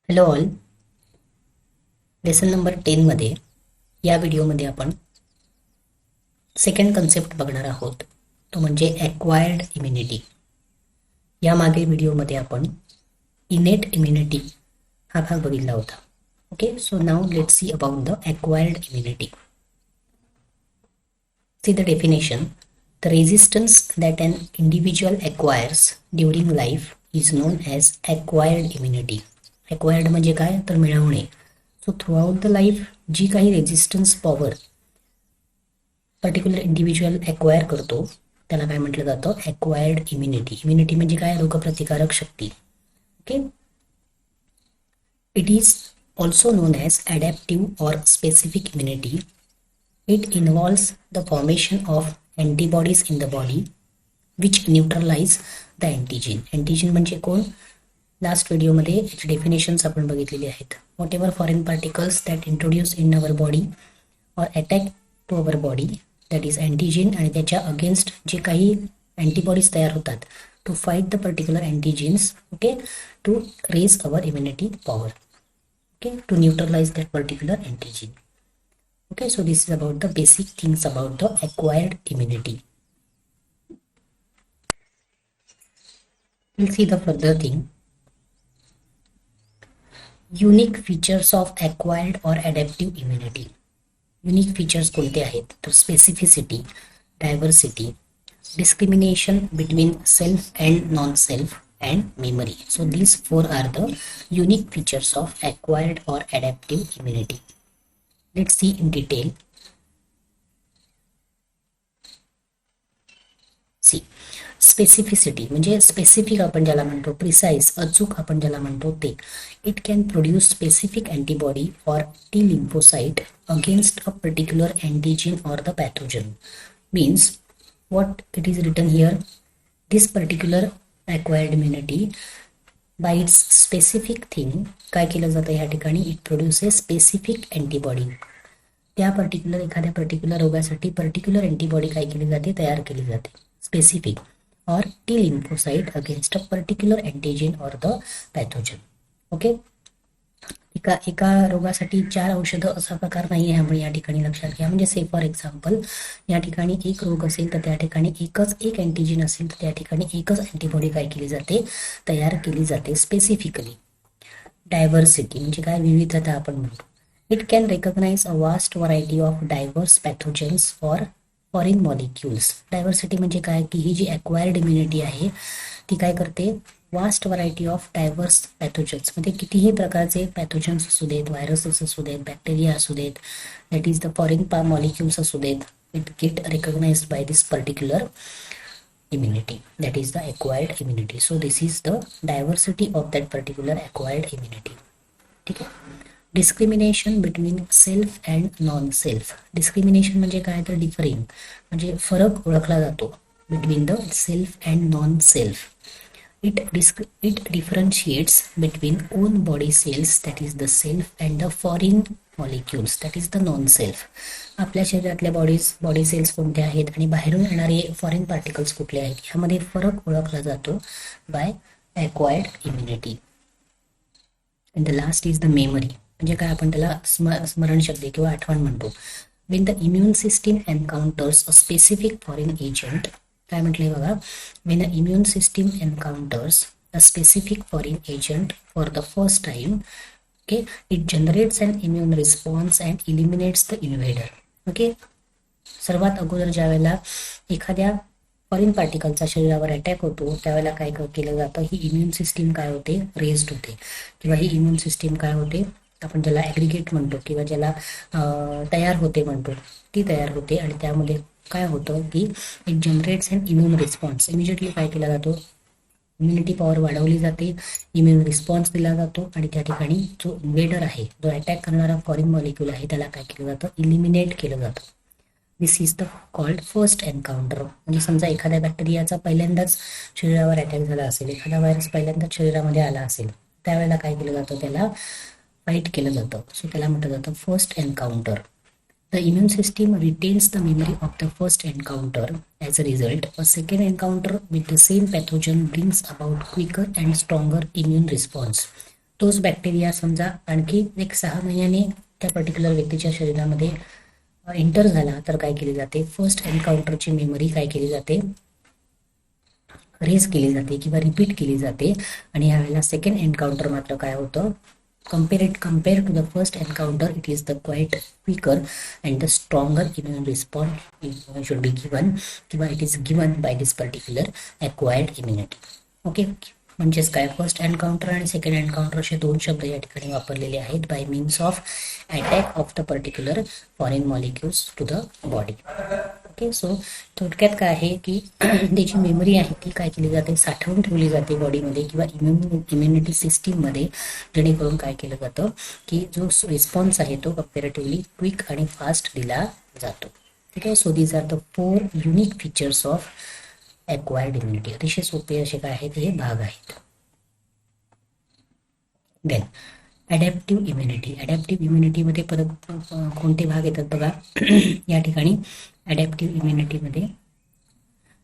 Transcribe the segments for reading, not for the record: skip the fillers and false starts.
Hello all. Lesson number 10 मध्ये या व्हिडिओमध्ये आपण सेकंड कन्सेप्ट बघणार आहोत, तो म्हणजे ॲक्वायर्ड इम्युनिटी. या मागील व्हिडिओमध्ये आपण इनेट इम्युनिटी हा भाग बघितला होता. Okay, so now let's see about the acquired immunity. See the definition. The resistance that an individual acquires during life is known as acquired immunity. Acquired म्हणजे काय तर मिळवणे. सो थ्रूआउट द लाईफ जी काही resistance power particular individual acquire करतो त्याला काय म्हटलं जातं? Acquired immunity. इम्युनिटी म्हणजे काय? रोगप्रतिकारक शक्ती. Okay, it is also known as adaptive or specific immunity. It involves the formation of antibodies in the body which neutralize the antigen. Antigen म्हणजे कोण? लास्ट व्हिडिओमध्ये याची डेफिनेशन्स आपण बघितलेली आहेत. Whatever foreign particles that introduce in our body or attack to our body that is antigen, आणि त्याच्या against जे काही अँटीबॉडीज तयार होतात to fight the particular antigens. Okay, to raise our immunity power. Okay, to neutralise that particular antigen. Okay, so this is about the basic things about the acquired immunity. We'll see the further thing. Unique features of acquired or adaptive immunity. Unique features कोणते आहेत? तर specificity, diversity, discrimination between self and non-self, and memory. So these four are the unique features of acquired or adaptive immunity. Let's see in detail. See, specificity म्हणजे specific आपण ज्याला म्हणतो, precise अचूक आपण ज्याला म्हणतो ते. It can produce specific antibody or T lymphocyte against a particular antigen or the pathogen. Means what it is written here, this particular acquired immunity by its specific thing काय केलं जातं या ठिकाणी? It produces specific antibody. त्या particular एखाद्या particular रोगासाठी particular antibody काय केली जाते? तयार केली जाते. स्पेसिफिक और T lymphocyte against a particular antigen or the pathogen. Okay, एका रोगासाठी 4 औषधं असा प्रकार नाही आहे, आपण या ठिकाणी लक्षात घ्या. म्हणजे से फॉर एक्झाम्पल या ठिकाणी एक रोग असेल तर त्या ठिकाणी एक अँटीजन असेल तर त्या ठिकाणी एकच अँटीबॉडी काय केली जाते? तयार केली जाते स्पेसिफिकली. डायव्हर्सिटी म्हणजे काय? विविधता आपण म्हणतो. It can recognise a vast variety of diverse pathogens for foreign molecules. Diversity म्हणजे काय की ही जी ॲक्वायर्ड इम्युनिटी आहे ती काय करते? Vast variety of diverse pathogens म्हणजे कितीही प्रकारचे पॅथोजन्स असू देत, व्हायरसेस असू देत, बॅक्टेरिया असू देत, that is the foreign molecules असू देत, it get recognised by this particular immunity, that is the acquired immunity. So this is the diversity of that particular acquired immunity. ठीक आहे. Discrimination between self and non self. Discrimination म्हणजे काय तर differing म्हणजे फरक ओळखला जातो between the self and non self. It differentiates between own body cells, that is the self, and the foreign molecules, that is the non-self. आपल्या शरीरातल्या body cells कोणत्या आहेत आणि बाहेरून येणारे फॉरेन पार्टिकल्स कुठले आहेत ह्यामध्ये फरक ओळखला जातो by acquired immunity. And the last is the memory म्हणजे काय? आपण त्याला स्मरणशक्ती किंवा आठवण म्हणतो. When the immune system encounters a specific foreign agent. काय म्हटलंय बघा? When a immune system encounters a specific foreign agent for the first time, okay, it generates an immune response and eliminates the invader. Okay, सर्वात अगोदर ज्या वेळेला एखाद्या foreign पार्टिकलचा शरीरावर attack होतो त्यावेळेला काय केलं जातं? ही इम्युन सिस्टीम काय होते? रेस्ड होते. किंवा ही इम्युन सिस्टीम काय होते? आपण ज्याला ॲग्रिगेट म्हणतो किंवा ज्याला तयार होते म्हणतो, ती तयार होते. आणि त्यामध्ये काय होतं की it generates an immune response. Immediately काय केला जातो? इम्युनिटी पॉवर वाढवली जाते, इम्युन रिस्पॉन्स दिला जातो आणि त्या ठिकाणी जो इन्व्हेडर आहे, जो अटॅक करणारा फॉरेन मॉलिक्यूल आहे त्याला काय केलं जातं? इलिमिनेट केलं जातं. This is the called first encounter. म्हणजे समजा एखाद्या बॅक्टेरियाचा पहिल्यांदाच शरीरावर अटॅक झाला असेल, एखादा व्हायरस पहिल्यांदाच शरीरामध्ये आला असेल, त्यावेळेला काय केलं जातं? त्याला फाईट केलं जातं. सो त्याला म्हटलं जातं first encounter. The immune system retains the memory of the first encounter. As a result, a second encounter with the same pathogen brings about quicker and stronger immune response. तोच bacteria समजा आणखी एक 6 महिन्याने त्या particular व्यक्तीच्या शरीरामध्ये enter झाला तर काय केली जाते, फर्स्ट एन्काउंटरची मेमरी काय केली जाते, रेज केली जाते किंवा रिपीट केली जाते. आणि यावेळेला सेकंड एन्काउंटर मात्र काय होतं, compared to the first encounter, it is the quite quicker and the stronger immune response should be given किंवा it is given by this particular acquired immunity. Okay, म्हणजेच काय, फर्स्ट एन्काउंटर आणि second encounter असे दोन शब्द या ठिकाणी वापरलेले आहेत by means of attack of the particular foreign molecules to the body. Okay, so थोडक्यात काय आहे की त्याची मेमरी आहे ती काय केली जाते, साठवून ठेवली जाते बॉडीमध्ये किंवा इम्युनिटी सिस्टीममध्ये, जेणेकरून काय केलं जातं की जो रिस्पॉन्स आहे तो कम्पॅरेटिव्हली क्विक आणि फास्ट दिला जातो. ठीक आहे, so these are the 4 unique features of acquired immunity. अतिशय सोपे असे काय आहेत हे भाग आहेत. Then adaptive immunity. अडॅप्टिव्ह इम्युनिटीमध्ये परत कोणते भाग येतात बघा या ठिकाणी. अडॅप्टिव्ह इम्युनिटीमध्ये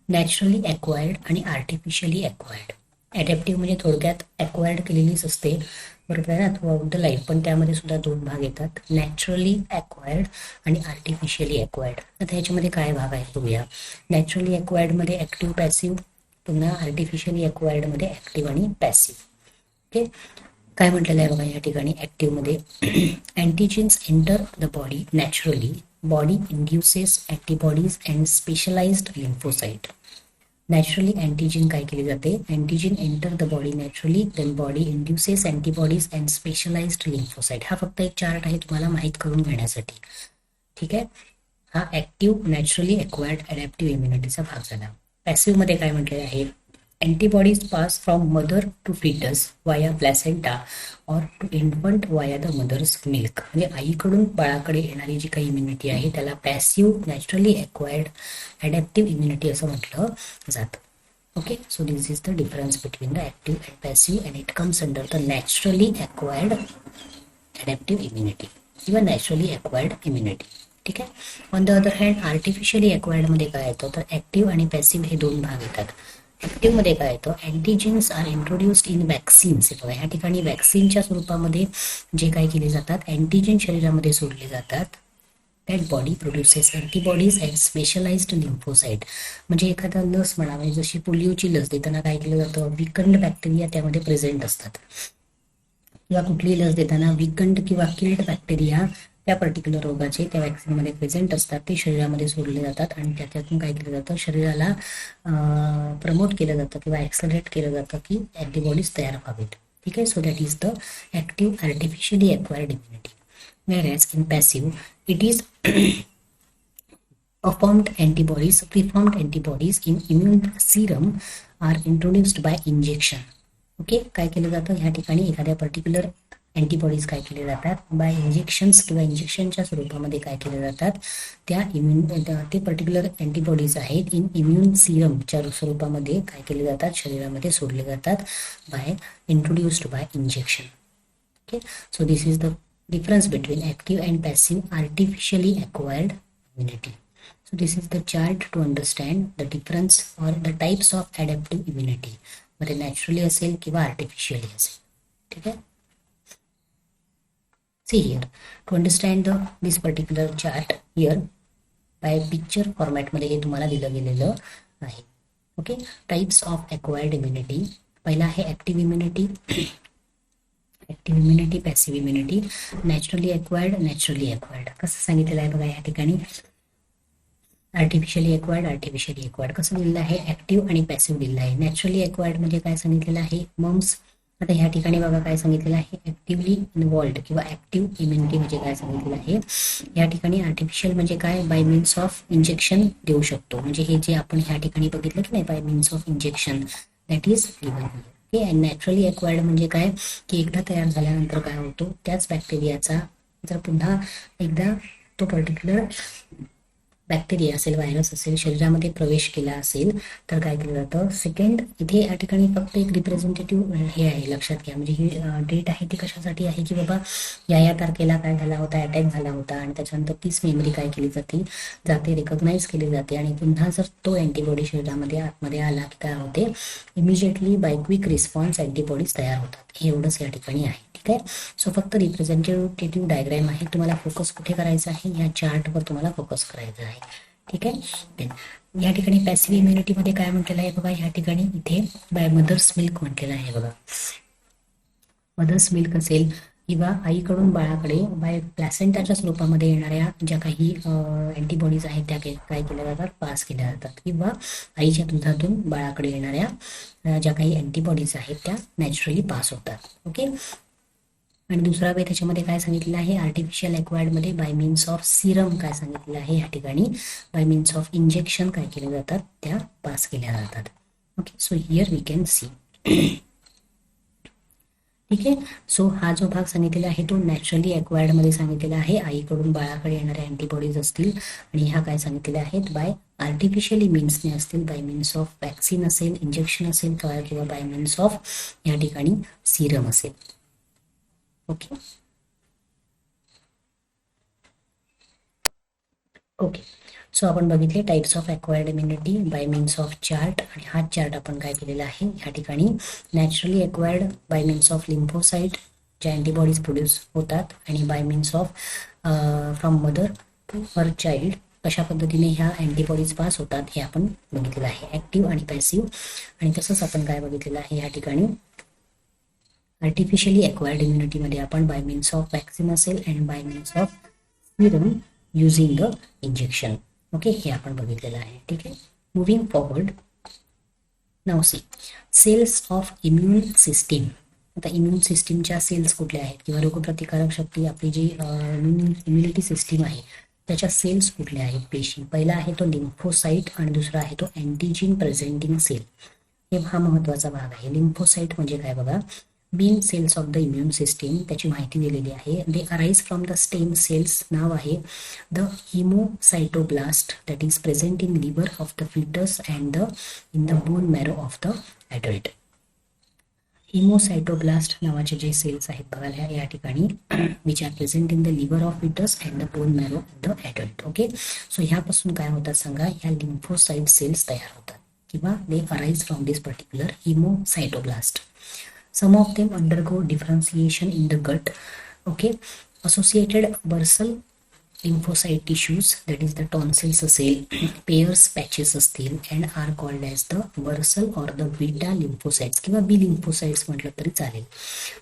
नॅचरली एक्वायर्ड आणि आर्टिफिशियली एक्वायर्ड. अडॅप्टिव्ह म्हणजे थोडक्यात एक्वायर्ड केलेलीच असते, बरोबर आहे ना, थ्रू आउट द लाईफ, पण त्यामध्ये सुद्धा दोन भाग येतात, नॅचरली एक्वायर्ड आणि आर्टिफिशियली एक्वायर्ड. आता ह्याच्यामध्ये काय भाग आहेत बघूया. नॅचरली एक्वायर्डमध्ये ॲक्टिव्ह पॅसिव्ह, पुन्हा आर्टिफिशियली एक्वायर्डमध्ये ॲक्टिव्ह आणि पॅसिव्ह. ओके, काय म्हटलेलं आहे बघा या ठिकाणी ॲक्टिव्हमध्ये, antigens enter the body naturally, body induces antibodies and specialised lymphocyte. Naturally antigen काय केले जाते, antigen enter the body naturally, then body induces antibodies and specialised lymphocyte. हा फक्त एक चार्ट आहे तुम्हाला माहीत करून घेण्यासाठी. ठीक आहे, हा ॲक्टिव्ह नॅचरली एक्वायर्ड अडॅप्टिव्ह इम्युनिटीचा भाग झाला. पॅसिव्हमध्ये काय म्हटलेलं आहे, antibodies pass from mother to foetus via placenta or to infant via the mother's milk. म्हणजे आईकडून बाळाकडे येणारी जी काही इम्युनिटी आहे त्याला passive naturally acquired adaptive immunity असं म्हटलं जातं. Okay, so this is the difference between the active and passive and it comes under the naturally acquired adaptive immunity किंवा नॅचरली एक्वायर्ड इम्युनिटी. ठीक आहे. On the other hand artificially एक्वायर्डमध्ये काय येतं, तर ॲक्टिव्ह आणि पॅसिव्ह हे दोन भाग येतात. ॲक्टिव्हमध्ये काय येतं, अँटीजेन्स आर इंट्रोड्युस्ड इन वॅक्सिन्स. बघा ह्या ठिकाणी वॅक्सिनच्या स्वरूपामध्ये जे काय केले जातात, अँटीजेन शरीरामध्ये सोडले जातात. That body produces antibodies and specialised lymphocyte. म्हणजे एखादा लस म्हणा, म्हणजे जशी पोलिओची लस देताना काय केलं जातं, विकंड बॅक्टेरिया त्यामध्ये प्रेझेंट असतात, किंवा कुठलीही लस देताना विकंड किंवा किल्ड बॅक्टेरिया त्या पर्टिक्युलर रोगाचे त्या वॅक्सिनमध्ये प्रेझेंट असतात, ते शरीरामध्ये सोडले जातात आणि त्याच्यातून काय केलं जातं, शरीराला प्रमोट केलं जातं किंवा ॲक्सलरेट केलं जातं की अँटीबॉडीज तयार व्हावेत. ठीक आहे, so that is the active artificially acquired immunity. whereas in passive it is preformed antibodies in immune serum are introduced by injection. Okay, काय केलं जातं ह्या ठिकाणी, एखाद्या पर्टिक्युलर अँटीबॉडीज काय केले जातात, बाय इंजेक्शन्स किंवा इंजेक्शनच्या स्वरूपामध्ये काय केले जातात, ते पर्टिक्युलर अँटीबॉडीज आहेत इन इम्युन सिरमच्या स्वरूपामध्ये काय केले जातात, शरीरामध्ये सोडले जातात by introduced by injection. Okay, so this is the difference between active and passive artificially acquired immunity. So this is the chart to understand the difference or the types of adaptive immunity, whether naturally असेल किंवा artificially असेल. ठीक आहे. See here, to understand this particular chart here by picture format मध्ये हे तुम्हाला दिलं गेलेलं आहे. Okay, types of acquired immunity. पहिला आहे active immunity, active immunity, passive immunity, naturally acquired. कसं सांगितलेलं आहे बघा या ठिकाणी, आर्टिफिशियली एक्वायर्ड कसं दिलेलं आहे, ऍक्टिव्ह आणि पॅसिव्ह दिलेलं आहे. नॅचरली एक्वायर्ड म्हणजे काय सांगितलेलं आहे, मम्स. आता ह्या ठिकाणी बघा काय सांगितलेलं आहे, ऍक्टिव्हली इन्व्हॉल्ड किंवा ऍक्टिव्ह इम्युनिटी म्हणजे काय सांगितलेलं आहे. या ठिकाणी आर्टिफिशियल म्हणजे काय, बाय मीन्स ऑफ इंजेक्शन देऊ शकतो. म्हणजे हे जे आपण ह्या ठिकाणी बघितलं की नाही, bye means of injection, that is given. Okay, and naturally acquired म्हणजे काय, की एकदा तयार झाल्यानंतर काय होतो, त्याच बॅक्टेरियाचा जर पुन्हा एकदा तो पर्टिक्युलर बॅक्टेरिया असेल, व्हायरस असेल, शरीरामध्ये प्रवेश केला असेल तर काय केलं जातं. सेकंड, इथे या ठिकाणी फक्त एक रिप्रेझेंटेटिव्ह हे आहे, लक्षात घ्या. म्हणजे ही डेट आहे ती कशासाठी आहे की बाबा या तारखेला काय झाला होता, अटॅक झाला होता, आणि त्याच्यानंतर तीच मेमरी काय केली जाते रिकॉग्नाइज केली जाते, आणि पुन्हा जर तो अँटीबॉडी शरीरामध्ये आतमध्ये आला की काय होते, immediately by quick response antibodies तयार होतात. हे एवढंच या ठिकाणी आहे. ठीक आहे. सो फक्त रिप्रेझेंटेटिव्ह डायग्राम आहे. तुम्हाला फोकस कुठे करायचा आहे, या चार्टवर तुम्हाला फोकस करायचा आहे. ठीक आहे. या ठिकाणी पॅसिव्ह इम्युनिटीमध्ये काय म्हटलेलं आहे बघा, या ठिकाणी इथे बाय मदर्स मिल्क म्हटलेलं आहे बघा. मदर्स मिल्क असेल किंवा आईकडून बाळाकडे बाय प्लॅसेंटाच्या स्वरूपामध्ये येणाऱ्या ज्या काही अँटीबॉडीज आहेत त्या काय केल्या जातात, पास केल्या जातात, किंवा आईच्या दुधातून बाळाकडे येणाऱ्या ज्या काही अँटीबॉडीज आहेत त्या नॅचरली पास होतात. ओके. आणि दुसरा वे त्याच्यामध्ये काय सांगितलेलं आहे, आर्टिफिशियल ॲक्वायर्डमध्ये बाय मीन्स ऑफ सिरम काय सांगितलेलं आहे, या ठिकाणी बाय मीन्स ऑफ इंजेक्शन काय केले जातात, त्या पास केल्या जातात. Okay. So here we can see. ठीक आहे. सो हा जो भाग सांगितलेला आहे तो नॅचरली ॲक्वायर्डमध्ये सांगितलेला आहे, आईकडून बाळाकडे येणारे अँटीबॉडीज असतील, आणि ह्या काय सांगितलेल्या आहेत बाय आर्टिफिशियली मीन्सने असतील, बाय मीन्स ऑफ वॅक्सिन असेल, इंजेक्शन असेल, किंवा बाय मीन्स ऑफ या ठिकाणी सिरम असेल. ओके. ओके. सो आपण बघितले types of acquired immunity by means of chart, आणि हा चार्ट आपण काय केलेला आहे या ठिकाणी naturally acquired by means of lymphocyte जे अँटीबॉडीज प्रोड्यूस होतात, आणि by means of from mother to her child कशा पद्धतीने ह्या अँटीबॉडीज पास होतात हे आपण बघितलेलं आहे, ॲक्टिव्ह आणि पॅसिव्ह. आणि तसंच आपण काय बघितलेलं आहे या ठिकाणी आर्टिफिशियली अक्वायर्ड इम्युनिटीमध्ये आपण बाय मीन्स ऑफ वॅक्सिन असेल and by means of serum using the injection. Okay. हे आपण बघितलेलं आहे. ठीक आहे. Moving forward now see cells of immune system. आता इम्युन सिस्टीमच्या सेल्स कुठल्या आहेत, किंवा रोगप्रतिकारक शक्ती आपली जी इम्युनिटी सिस्टीम आहे त्याच्या सेल्स कुठल्या आहेत, पेशी. पहिला आहे तो लिम्फोसाइट आणि दुसरा आहे तो अँटीजीन प्रेझेंटिंग सेल. हे हा महत्वाचा भाग आहे. लिम्फोसाइट म्हणजे काय बघा, been cells of the immune system, त्याची माहिती दिलेली आहे. They arise from the stem cells. नाव आहे the haemocytoblast that is present in liver of the foetus and in the bone marrow of the adult. Haemocytoblast नावाचे जे cells आहेत बघा या ठिकाणी which are present in the liver of foetus and the bone marrow of the adult. Okay. So ह्यापासून काय होतात सांगा, ह्या लिम्फोसाइट सेल्स तयार होतात, किंवा they arise from this particular haemocytoblast. Some of them undergo differentiation in the gut. Okay. Associated bursal lymphocyte tissues, that is the tonsils असेल, pairs patches असतील, and are called as the bursal or the beta lymphocytes, किंवा B lymphocytes म्हटलं तरी चालेल.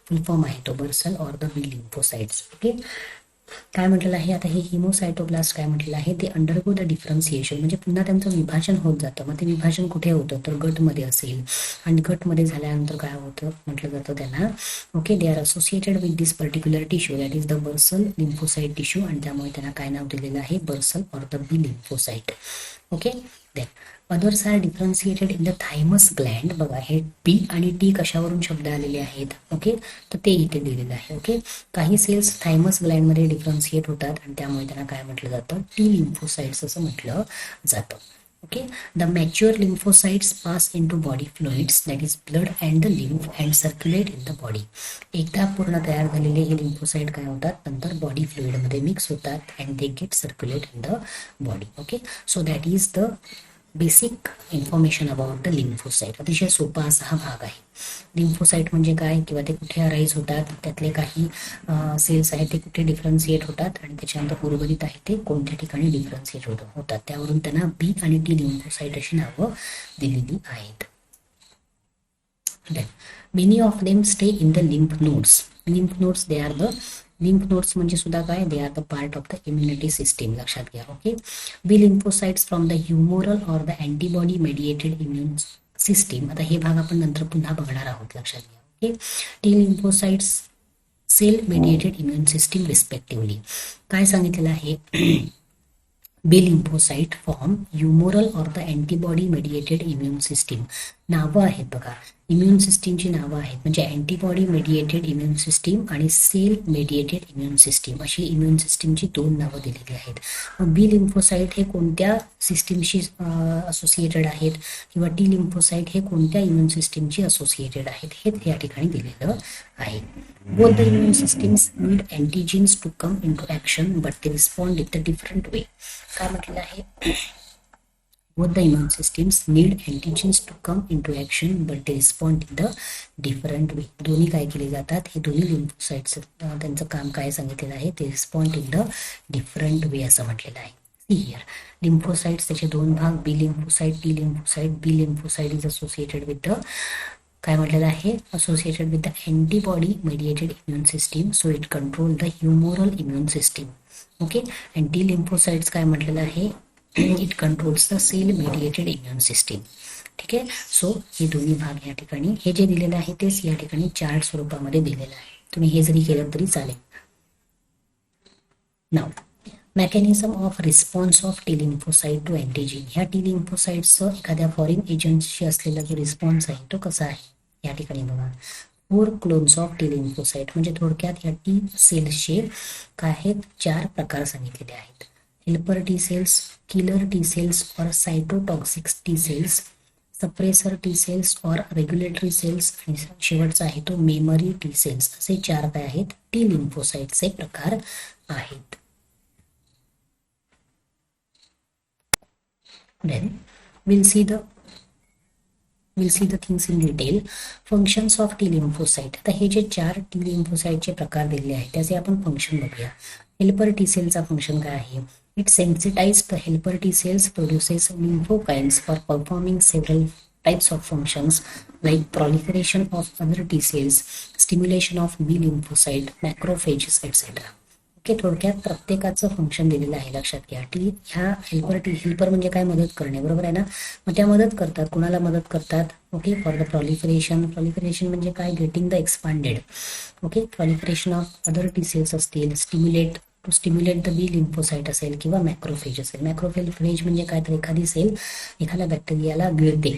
फुल form आहे तो bursal or the B lymphocytes. Okay. काय म्हटलेलं आहे आता हे हिमोसाइटोब्लास्ट काय म्हटलेलं आहे, ते अंडरगो द डिफरन्सिएशन, म्हणजे पुन्हा त्यांचं विभाजन होत जातं. मग ते विभाजन कुठे होतं तर गटमध्ये असेल, आणि गटमध्ये झाल्यानंतर काय होतं म्हटलं जातं त्यांना. Okay. They are associated with this particular tissue that is the bursal lymphocyte tissue, आणि त्यामुळे त्यांना काय नाव दिलेलं आहे, bursal or the B lymphocyte. Okay. Then others are differentiated in the thymus gland. बघा हे पी आणि टी कशावरून शब्द आलेले आहेत. ओके. तर ते इथे दिलेलं आहे. ओके. काही सेल्स थायमस ग्लँडमध्ये डिफरन्शिएट होतात, आणि त्यामुळे त्यांना काय म्हटलं जातं, टी लिम्फोसाइट्स असं म्हटलं जातं. Okay. The mature lymphocytes pass into body fluids that is blood and the lymph and circulate in the body. एकदा पूर्ण तयार झालेले हे लिम्फोसाइट काय होतात, नंतर बॉडी फ्लुइडमध्ये मिक्स होतात, and they get circulate in the body. Okay. So that is the basic information about the lymphocyte. अतिशय सोपा असा हा भाग आहे. लिम्फोसाइट म्हणजे काय, किंवा ते कुठे अराईज होतात, त्यातले काही सेल्स आहेत ते कुठे डिफरन्शिएट होतात, आणि त्याच्यानंतर उर्वरित आहे ते कोणत्या ठिकाणी डिफरन्शिएट होतात. त्यावरून त्यांना बी आणि टी लिम्फोसाइट अशी नावं दिलेली आहेत. Many of them stay in the lymph nodes. Lymph nodes they are the lymph nodes म्हणजे सुद्धा काय, they are the part of the immunity system. लक्षात घ्या. Okay. B lymphocytes from the humoral or the antibody mediated immune system. आता हे भाग आपण नंतर पुन्हा बघणार आहोत. लक्षात घ्या. Okay. T lymphocytes cell mediated immune system respectively. काय सांगितलेलं आहे, B lymphocyte form humoral or the antibody mediated immune system. नावं आहेत बघा, इम्युन सिस्टीमची नावं आहेत, म्हणजे अँटीबॉडी मेडिएटेड इम्युन सिस्टीम आणि सेल मेडिएटेड इम्युन सिस्टीम अशी इम्युन सिस्टीमची दोन नावं दिलेली आहेत. मग बी लिम्फोसाईट हे कोणत्या सिस्टीमशी असोसिएटेड आहेत किंवा टी लिम्फोसाईट हे कोणत्या इम्युन सिस्टीमची असोसिएटेड आहेत हे या ठिकाणी दिलेलं आहे. Both the immune systems need antigens to come in to action but ते respond in the different way. काय म्हटलेलं आहे? Both the immune systems need antigens to come into action but they respond in the different way. दोन्ही काय केले जातात, हे दोन्ही लिम्फोसाइट्स त्यांचं काम काय सांगितलेलं आहे, ते respond in the different way असं म्हटलेलं आहे. सी हिअर लिम्फोसाइट्स त्याचे दोन भाग, B lymphocyte, T lymphocyte. B lymphocyte is associated with the काय म्हटलेलं आहे, associated with the antibody mediated immune system, so it control the humoral immune system. Okay. And T lymphocytes काय म्हटलेलं आहे, it controls the cell mediated immune system. ठीक आहे. So हे दोन्ही भाग या ठिकाणी हे जे दिलेलं आहे तेच या ठिकाणी चार्ट स्वरूपामध्ये दिलेलं आहे. तुम्ही हे जरी केलं तरी चालेल. नाव mechanism of response of T lymphocyte to antigen. ह्या टी लिम्फोसाइट्सचं एखाद्या फॉरेन एजंटशी असलेला जो रिस्पॉन्स आहे तो कसा आहे या ठिकाणी बघा. 4 क्लोन्स ऑफ टी लिम्फोसाइट म्हणजे थोडक्यात या टी सेल्सचे काय आहेत, 4 प्रकार सांगितलेले आहेत. Helper T cells, killer T cells और cytotoxic T cells, suppressor T cells और रेग्युलेटरी सेल्स आणि शेवटचा आहे तो मेमरी टी सेल्स. असे 4 काय आहेत, टी लिम्फोसाइटचे प्रकार आहेत. Then we'll see the things in detail. Functions of T lymphocyte. आता हे जे 4 टी लिम्फोसाइटचे प्रकार दिलेले आहेत त्याचे आपण फंक्शन बघूया. हेल्पर टी सेलचा फंक्शन काय आहे, it sensitise the helper T cells produces lymphocytes for performing several types of functions like proliferation of other T cells, stimulation of B lymphocyte, macrophages etc. Okay. थोडक्यात प्रत्येकाचं function दिलेलं आहे, लक्षात घ्या. ह्या helper म्हणजे काय, मदत करणे, बरोबर आहे ना. मग त्या मदत करतात, कुणाला मदत करतात, okay, for the proliferation. Proliferation म्हणजे काय, getting the expanded. Okay. Proliferation of other T cells असतील, to stimulate the B lymphocyte असेल किंवा मॅक्रोफेज असेल. मॅक्रोफेज म्हणजे काय, तर एखादी सेल एखाद्या बॅक्टेरियाला गिळते.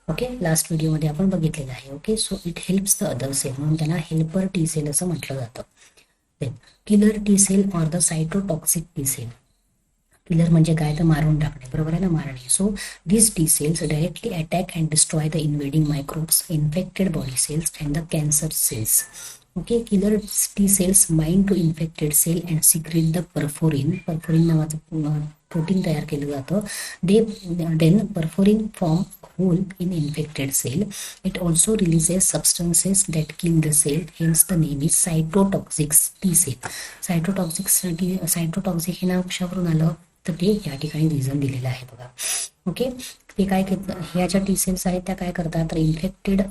ओके. लास्ट व्हिडिओमध्ये आपण बघितलेलं आहे. Okay. So it helps the other cell म्हणून त्यांना हेल्पर टी सेल असं म्हटलं जातं. Killer T cell or the cytotoxic T cell. Killer म्हणजे काय, तर मारून टाकणे, बरोबर आहे ना, मारणे. So this T cells directly attack and destroy the invading microbes, infected body cells and the cancer cells. Okay. Killer T cells bind to infected cell and secrete the perforin. Perforin नावाचं protein तयार केलं जातं. Then perforin form hole in infected cell. It also releases substances that kill the cell, hence the name is cytotoxic T cell. सायटोटॉक्सिक हे नाव कशावरून आलं, तर ते या ठिकाणी रिझन दिलेलं आहे बघा. ओके. ते काय ह्या ज्या टी सेल्स आहेत त्या काय करतात, तर इन्फेक्टेड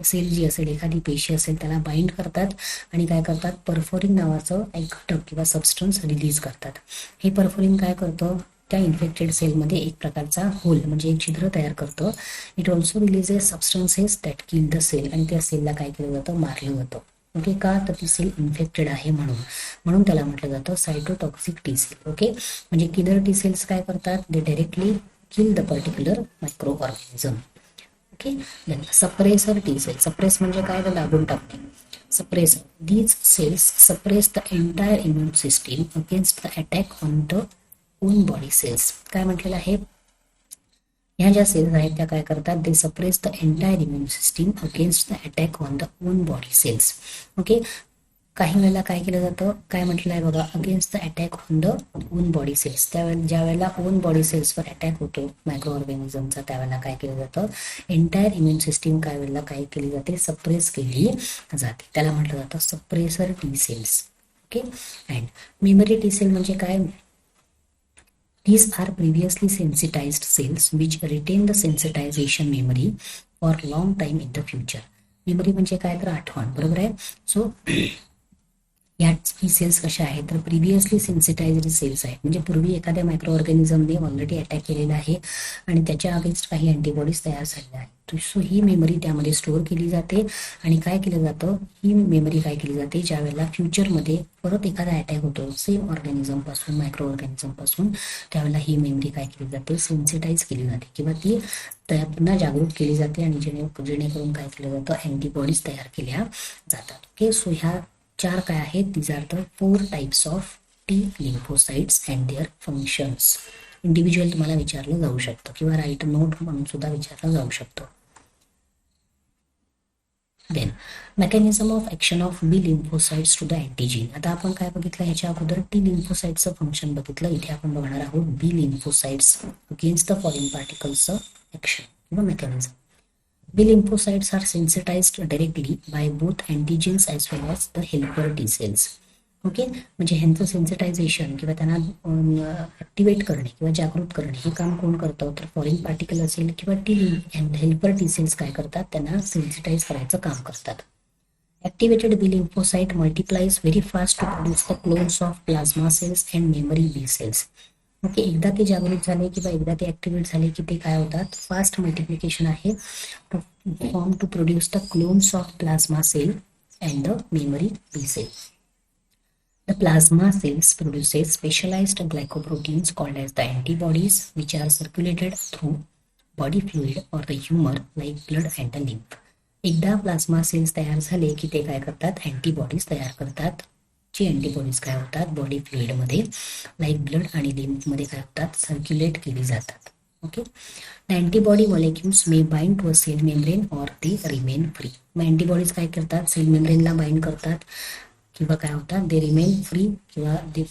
सेल जी असेल, एखादी पेशी असेल त्याला बाइंड करतात आणि काय करतात, परफोरिन नावाचं एक घटक किंवा सबस्टन्स रिलीज करतात. हे परफोरिन काय करतं, त्या इन्फेक्टेड सेलमध्ये एक प्रकारचा होल म्हणजे एक छिद्र तयार करतं. It also releases substances that kill the cell आणि त्या सेलला काय केलं जातं, मारलं जातं. ओके. का, तर ती सेल इन्फेक्टेड आहे म्हणून त्याला म्हटलं जातं सायटोटॉक्सिक टी सेल. ओके. म्हणजे किलर टी सेल्स काय करतात, they directly kill the particular microorganism. Okay. Then suppressor T cell. Suppress म्हणजे काय, तर दाबून टाकणे. Suppressor, these cells suppress the entire immune system against the attack on the own body cells. काय म्हटलेलं आहे, ह्या ज्या सेल्स आहेत त्या काय करतात, they suppress the entire immune system against the attack on the own body cells. Okay. काही वेळेला काय केलं जातं, काय म्हटलं आहे बघा, against the attack on the own body cells. त्यावेळेला ज्या वेळेला ओन बॉडी सेल्सवर अटॅक होतो मायक्रो ऑर्गॅनिझमचा, त्यावेळेला काय केलं जातं, एंटायर इम्युन सिस्टीम काय वेळेला काय केली जाते, सप्रेस केली जाते. त्याला म्हटलं जातं suppressor T cells. Okay. And memory T cell म्हणजे काय, these are previously sensitized cells which retain the sensitization memory for long time in the future. Memory म्हणजे काय, तर आठवण, बरोबर आहे. सो या सेल्स कशा आहेत, तर प्रिव्हियसली सेन्सिटाइज्ड सेल्स आहेत, म्हणजे पूर्वी एखाद्या मायक्रो ऑर्गॅनिझमने ऑलरेडी अटॅक केलेला आहे आणि त्याच्या अगेन्स्ट काही अँटीबॉडीज तयार झालेल्या आहेत. सो ही मेमरी त्यामध्ये स्टोअर केली जाते आणि काय केलं जातं, ही मेमरी काय केली जाते, ज्या वेळेला फ्युचरमध्ये परत एखादा अटॅक होतो सेम ऑर्गॅनिझम पासून, मायक्रो ऑर्गॅनिझम पासून, त्यावेळेला ही मेमरी काय केली जाते, सेन्सिटाईज केली जाते किंवा ती पुन्हा जागृत केली जाते आणि जेणेकरून काय केलं जातं, अँटीबॉडीज तयार केल्या जातात. ओके, सो ह्या 4 काय आहेत, these are the 4 types of T lymphocytes and their functions. Individual तुम्हाला विचारलं जाऊ शकतं किंवा राईट नोट म्हणून सुद्धा विचारलं जाऊ शकतं. Then mechanism of action of B lymphocytes to the antigen. आता आपण काय बघितलं, ह्याच्या अगोदर टी लिम्फोसाइट्सचं फंक्शन बघितलं. इथे आपण बघणार आहोत B lymphocytes against the foreign पार्टिकल्सचं ॲक्शन किंवा mechanism. B lymphocytes are sensitized directly by both antigens as well as the helper T cells. Okay, म्हणजे ह्यांचं सेन्सिटायझेशन किंवा त्यांना ॲक्टिवेट करणे किंवा जागृत करणे हे काम कोण करतं, तर फॉरेन पार्टिकल असेल किंवा हेल्पर टी सेल्स काय करतात, त्यांना सेन्सिटाईज करायचं काम करतात. Activated B lymphocyte multiplies very fast to produce the clones of plasma cells and memory B cells. Okay, एकदा ते जागृत झाले किंवा एकदा ते ऍक्टिव्हेट झाले की ते काय होतात, फास्ट मल्टिप्लिकेशन आहे, form to produce the clones of plasma cell and the memory B cell. The plasma cells produces specialized glycoproteins called as the antibodies which are circulated through body fluid or the humor like blood and the lymph. एकदा plasma cells तयार झाले की ते काय करतात, antibodies तयार करतात. जे अँटीबॉडीज काय होतात, बॉडी फ्लुइडमध्ये लाईक ब्लड आणि लिम्फमध्ये काय होतात, सर्क्युलेट केली जातात. Okay, the antibody molecules may bind to a cell membrane or they remain free. मग अँटीबॉडीज काय करतात, सेल मेम्ब्रेनला बाइंड करतात किंवा काय होतात, दे रिमेन फ्री किंवा they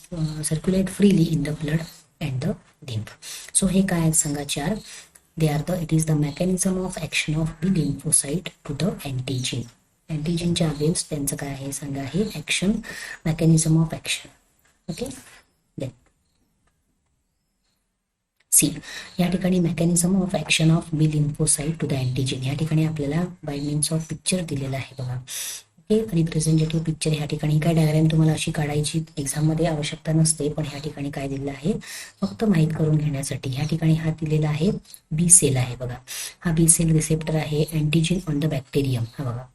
circulate freely in the blood and the lymph. So हे काय आहेत सांगा, 4. It is the mechanism of action of the lymphocyte to the antigen. अँटीजेनच्या अगेन्स्ट त्यांचं काय आहे सांगा, हे action, mechanism of action. Okay, then see, या ठिकाणी mechanism of action of B lymphocyte to the antigen. या ठिकाणी आपल्याला बाय मीन्स ऑफ पिक्चर दिलेला आहे बघा. Okay, representative picture. ह्या ठिकाणी काय डायग्राम तुम्हाला अशी काढायची एक्झाममध्ये आवश्यकता नसते, पण ह्या ठिकाणी काय दिलेलं आहे फक्त माहीत करून घेण्यासाठी. ह्या ठिकाणी हा दिलेला आहे बी सेल आहे बघा. हा बी सेल रिसेप्टर आहे, अँटीजेन ऑन द बॅक्टेरियम. हा बघा,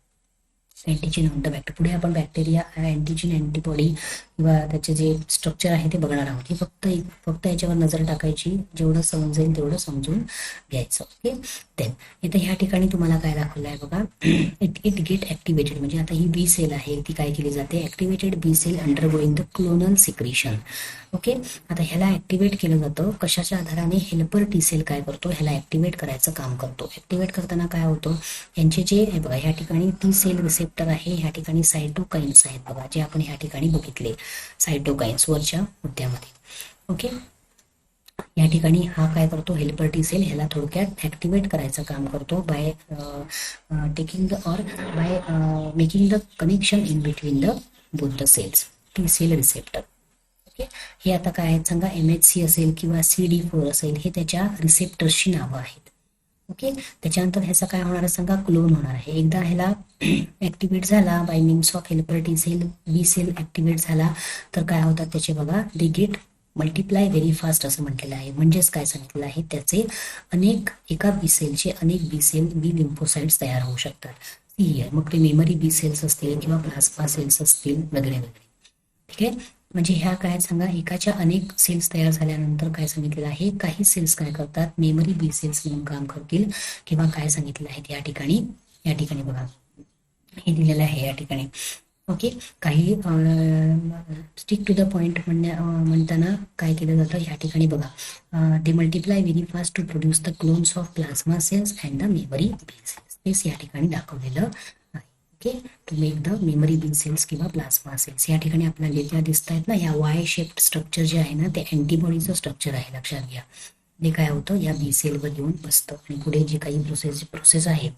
अँटीजेन ऑन द बॅक्टेरिया. पुढे आपण बॅक्टेरिया, अँटीजेन, अँटीबॉडी किंवा त्याचे जे स्ट्रक्चर आहे ते बघणार आहोत. ही फक्त याच्यावर नजर टाकायची, जेवढं समजेल तेवढं समजून घ्यायचं. ओके, देन इथे ह्या ठिकाणी तुम्हाला काय दाखवलं आहे बघा, इट गेट ॲक्टिवेटेड. म्हणजे आता ही बी सेल आहे ती काय केली जाते, activated B cell undergoing the clonal secretion. Okay, आता ह्याला ॲक्टिवेट केलं जातं कशाच्या आधाराने, हेल्पर टी सेल काय करतो, ह्याला ॲक्टिवेट करायचं काम करतो. ॲक्टिवेट करताना काय होतं, यांचे जे बघा ह्या ठिकाणी टी सेल रिसेप्टर आहे, ह्या ठिकाणी सायटोकाइन्स आहेत बघा, जे आपण ह्या ठिकाणी बघितले सायटोकाइन्स वरच्या मुद्द्यामध्ये. ओके, या ठिकाणी हा काय करतो, हेल्पर टी सेल ह्याला थोडक्यात ॲक्टिवेट करायचं काम करतो by taking the or by making the connection in between the both the cells, T cell receptor. Okay, हे आता काय आहेत सांगा, MHC असेल किंवा CD4 असेल, हे त्याच्या रिसेप्टर्सची नावं आहेत. ओके, त्याच्यानंतर ह्याचा काय होणार आहे सांगा, क्लोन होणार आहे. एकदा ह्याला ॲक्टिवेट झाला by means of helper T cell, B cell activate झाला तर काय होतात त्याचे बघा, they get multiply very fast असं म्हटलेलं आहे. म्हणजेच काय सांगितलं आहे, त्याचे एका बी सेलचे अनेक बी लिम्फोसाइट्स तयार होऊ शकतात. मग ते मेमरी बी सेल्स असतील किंवा प्लाझ्मा सेल्स असतील वगैरे वगैरे. ठीक आहे, म्हणजे ह्या काय सांगा, एकाच्या अनेक सेल्स तयार झाल्यानंतर काय सांगितलेलं आहे, काही सेल्स काय करतात, मेमरी बी सेल्स म्हणून काम करतील किंवा काय सांगितलेलं आहे या ठिकाणी बघा हे दिलेलं आहे या ठिकाणी. ओके, काही स्टिक टू द पॉइंट म्हणताना काय केलं जातं ह्या ठिकाणी बघा, they multiply very fast to produce the clones of plasma cells and the memory B cells. तेच या ठिकाणी दाखवलेलं आहे. Okay, to make the memory B cells किंवा प्लाझ्मा सेल्स. या ठिकाणी आपल्याला त्या दिसत आहेत ना, या वाय शेप्ड स्ट्रक्चर जे आहे ना, ते अँटीबॉडीचं स्ट्रक्चर आहे, लक्षात घ्या. ते काय होतं, या बी सेलवर येऊन बसतं आणि पुढे जी काही प्रोसेस आहे,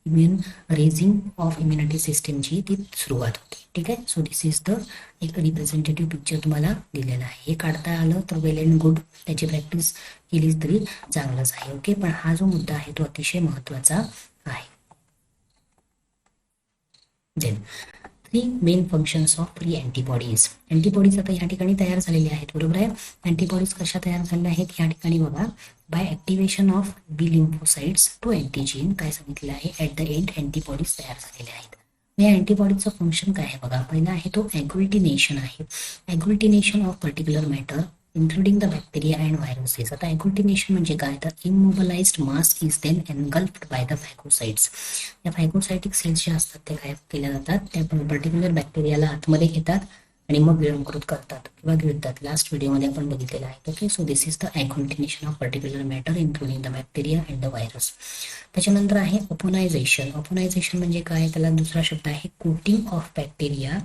इम्युन रेझिंग ऑफ इम्युनिटी सिस्टीमची ती सुरुवात होती. ठीक आहे, सो दिस इज द एक रिप्रेझेंटेटिव्ह पिक्चर तुम्हाला दिलेलं आहे. हे काढता आलं तर वेल अँड गुड, त्याची प्रॅक्टिस केली तरी चांगलंच आहे. ओके, पण हा जो मुद्दा आहे तो अतिशय महत्त्वाचा आहे. Then 3 main functions of pre antibodies. Antibodies आता या ठिकाणी तयार झालेले आहेत, बरोबर आहे. अँटीबॉडीज कशा तयार झालेल्या आहेत या ठिकाणी बघा, by activation of B lymphocytes to antigen काय सांगितलेलं आहे ॲट द एंड अँटीबॉडीज तयार झालेले आहेत. या अँटीबॉडीचं फंक्शन काय आहे बघा. पहिला आहे तो ॲग्लुटिनेशन आहे. Agglutination of particular matter including the bacteria and viruses. आता ॲग्लुटिनेशन म्हणजे काय तर immobilized mass is then engulfed by the phagocytes. या फॅगोसायटिक सेल्स ज्या असतात त्या काय केल्या जातात त्या पर्टिक्युलर बॅक्टेरियाला आतमध्ये घेतात आणि मग गिळंकृत करतात किंवा गिळतात. लास्ट व्हिडिओमध्ये आपण बघितलेलं आहे. Okay, so this is the agglutination of particular matter including the bacteria and the virus. त्याच्यानंतर आहे ओपोनायझेशन. ओपोनायझेशन म्हणजे काय, त्याला दुसरा शब्द आहे coating of bacteria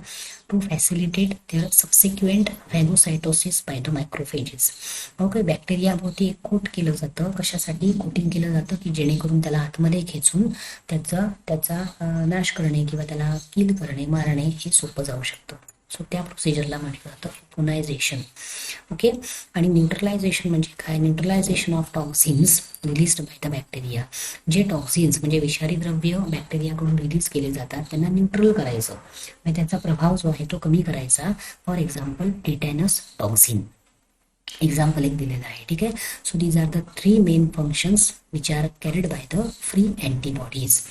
to facilitate their subsequent phagocytosis by the microphages. Okay, बॅक्टेरियाभोवती एक कोट केलं जातं. कशासाठी कोटिंग केलं जातं की जेणेकरून त्याला आतमध्ये खेचून त्याचा नाश करणे किंवा त्याला किल करणे, मारणे हे सोपं जाऊ शकतं. सो त्या प्रोसिजरला म्हटलं जातं ओपोनायझेशन. ओके, आणि न्यूट्रलायझेशन म्हणजे काय, neutralisation of toxins released by the bacteria. जे टॉक्सिन्स म्हणजे विषारी द्रव्य बॅक्टेरियाकडून रिलीज केले जातात त्यांना न्यूट्रल करायचं आणि त्याचा प्रभाव जो आहे तो कमी करायचा. For example tetanus toxin example एक दिलेलं आहे. ठीक आहे, so these are the 3 main functions which are carried by the free antibodies,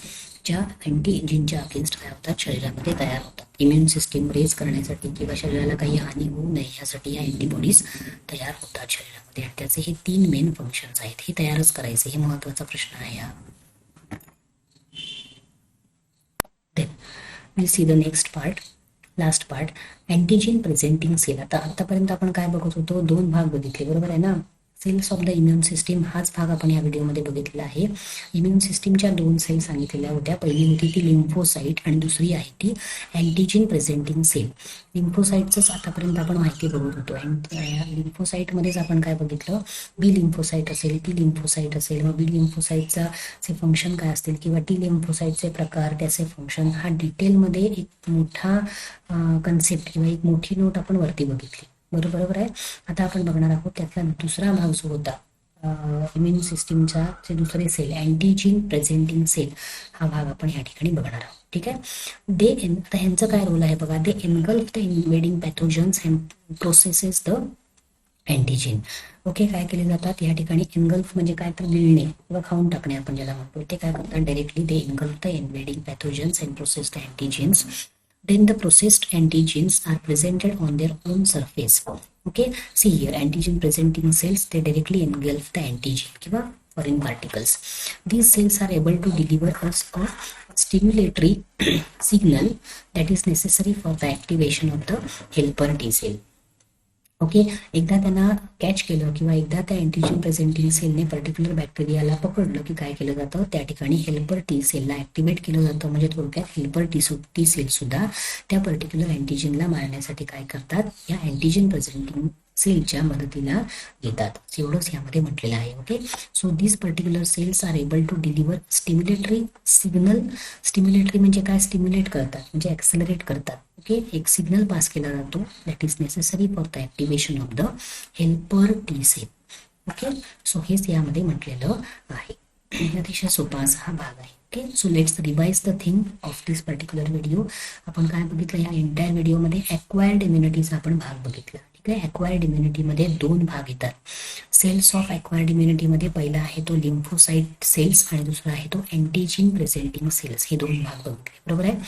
ज्या अँटीजीनच्या अगेन्स्ट काय होतात शरीरामध्ये तयार होतात. इम्युन सिस्टीम रेज करण्यासाठी किंवा शरीराला काही हानी होऊ नये यासाठी या अँटीबॉडीज तयार होतात शरीरामध्ये आणि त्याचे हे 3 मेन फंक्शन्स आहेत. हे तयारच करायचे, हे महत्वाचा प्रश्न आहे हा. Then will see the next part, last part, antigen presenting cell. आतापर्यंत आपण काय बघत होतो, 2 भाग बघितले बरोबर आहे ना. Cells of the immune system हाच भाग आपण या व्हिडिओमध्ये बघितलेला आहे. इम्युन सिस्टीमच्या 2 सेल सांगितलेल्या होत्या. पहिली होती ती लिम्फोसाइट आणि दुसरी आहे ती अँटीजीन प्रेझेंटिंग सेल. लिम्फोसाइटच आतापर्यंत आपण माहिती बघत होतो. लिम्फोसाइटमध्येच आपण काय बघितलं, बी लिम्फोसाइट असेल, टी लिम्फोसाइट असेल, मग बी लिम्फोसाइटचा चे फंक्शन काय असतील किंवा टी लिम्फोसाइटचे प्रकार, त्याचे फंक्शन, हा डिटेलमध्ये एक मोठा कन्सेप्ट किंवा एक मोठी नोट आपण वरती बघितली. बरोबर आहे. आता आपण बघणार आहोत त्यातला दुसरा भाग जो होता इम्युन सिस्टीमचा जे दुसरे सेल अँटीजीन प्रेझेंटिंग सेल, हा भाग आपण या ठिकाणी बघणार आहोत. ठीक आहे, आता ह्यांचं काय रोल आहे बघा. They engulf the invading pathogens and processes the antigen. Okay, काय केले जातात या ठिकाणी, एनगल्फ म्हणजे काय तर गिळणे किंवा खाऊन टाकणे आपण ज्याला म्हणतो. ते काय करतात directly they engulf the invading pathogens and process the antigens. Then the processed antigens are presented on their own surface. Okay, see here, antigen presenting cells, they directly engulf the antigen kiva foreign particles. These cells are able to deliver us a stimulatory signal that is necessary for the activation of the helper T cell. Okay, एकदा त्यांना catch केलं किंवा एकदा त्या antigen presenting सेलने particular बॅक्टेरियाला पकडलं की काय केलं जातं, त्या ठिकाणी हेल्पर टी सेलला ऍक्टिव्हेट केलं जातं. म्हणजे थोडक्यात हेल्पर टी सेल सुद्धा त्या पर्टिक्युलर अँटीजनला मारण्यासाठी काय करतात, या अँटीजन प्रेझेंटिंग सेलच्या मदतीला घेतात. एवढंच यामध्ये म्हटलेलं आहे. Okay, so this particular cells are able to deliver stimulatory signal. Stimulatory म्हणजे काय, स्टिम्युलेट करतात म्हणजे ॲक्सेलरेट करतात. ओके, एक सिग्नल पास केला जातो that is necessary for the activation of the helper T cell. Okay, so हेच यामध्ये म्हटलेलं आहे. अतिशय सोपा असा हा भाग आहे. Okay, so let's revise the thing of this particular video. आपण काय बघितलं या एंटायर व्हिडिओमध्ये, ॲक्वायर्ड इम्युनिटीचा आपण भाग बघितला. ठीक आहे, ॲक्वायर्ड इम्युनिटीमध्ये 2 भाग येतात. सेल्स ऑफ ॲक्वायर्ड इम्युनिटीमध्ये पहिला आहे तो लिम्फोसाइट सेल्स आणि दुसरा आहे तो अँटीजीन प्रेझेंटिंग सेल्स. हे 2 भाग बघितले बरोबर आहे.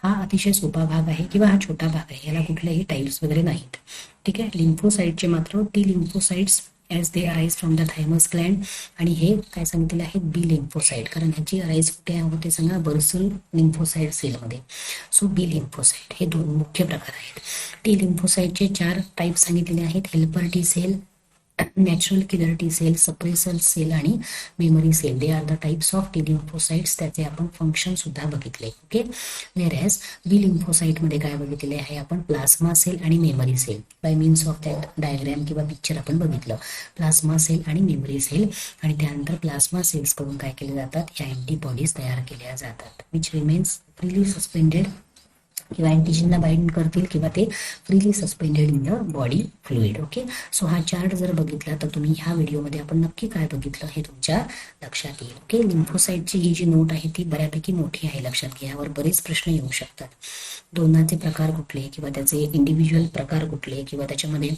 हा अतिशय सोपा भाग आहे किंवा हा छोटा भाग आहे, याला कुठलेही टाईप्स वगैरे नाहीत. ठीक आहे, लिम्फोसाइटचे मात्र T lymphocytes as they arise from the thymus Gland, आणि हे काय सांगितलेलं आहे बी लिम्फोसाइट, कारण ह्याची अराईज कुठे होते सांगा, बर्सल लिम्फोसाइट सेलमध्ये. सो बी लिम्फोसाइट हे 2 मुख्य प्रकार आहेत. टी लिम्फोसाइटचे 4 टाईप सांगितलेले आहेत, helper T cell, natural killer T cell, suppressor cell आणि memory cell. They are the types of T lymphocytes. त्याचे आपण फंक्शन सुद्धा बघितले. ओके, वेअरएज बी लिम्फोसाइटमध्ये काय बघितलेले आहे आपण, प्लाझ्मा सेल आणि memory cell. By means of that diagram किंवा पिक्चर आपण बघितलं, प्लाझ्मा सेल आणि मेमरी सेल. आणि त्यानंतर प्लाझ्मा सेल्स कडून काय केले जातात, या अँटीबॉडीज तयार केल्या जातात विच रिमेन्स फ्रीली सस्पेंडेड, किंवा अँटीजनला बाइंड करतील किंवा ते freely suspended in the body fluid. Okay, so हा चार्ट जर बघितला तर तुम्ही ह्या व्हिडिओमध्ये आपण नक्की काय बघितलं हे तुमच्या लक्षात येईल. ओके, लिम्फोसाइटची ही जी नोट आहे ती बऱ्यापैकी मोठी आहे, लक्षात घ्या. यावर बरेच प्रश्न येऊ शकतात. दोनाचे प्रकार कुठले किंवा त्याचे इंडिव्हिज्युअल प्रकार कुठले किंवा त्याच्यामध्ये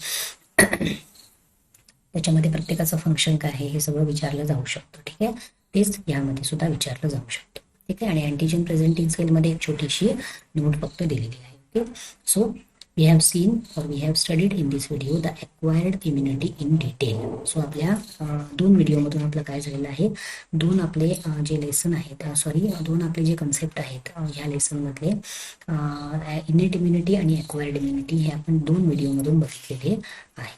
त्याच्यामध्ये प्रत्येकाचं फंक्शन काय आहे हे सगळं विचारलं जाऊ शकतं. ठीक आहे, तेच यामध्ये सुद्धा विचारलं जाऊ शकतं. ठीक आहे, आणि अँटीजन प्रेझेंटिंग सेलमध्ये एक छोटीशी नोट फक्त दिलेली आहे. Okay, so we have seen or we have studied in this video the acquired immunity in detail. So आपल्या दोन व्हिडिओमधून आपलं काय झालेलं आहे, दोन आपले जे लेसन आहेत, सॉरी दोन आपले जे कन्सेप्ट आहेत ह्या लेसनमधले इनेट इम्युनिटी आणि अक्वायर्ड इम्युनिटी हे आपण दोन व्हिडिओमधून बघितलेले आहे.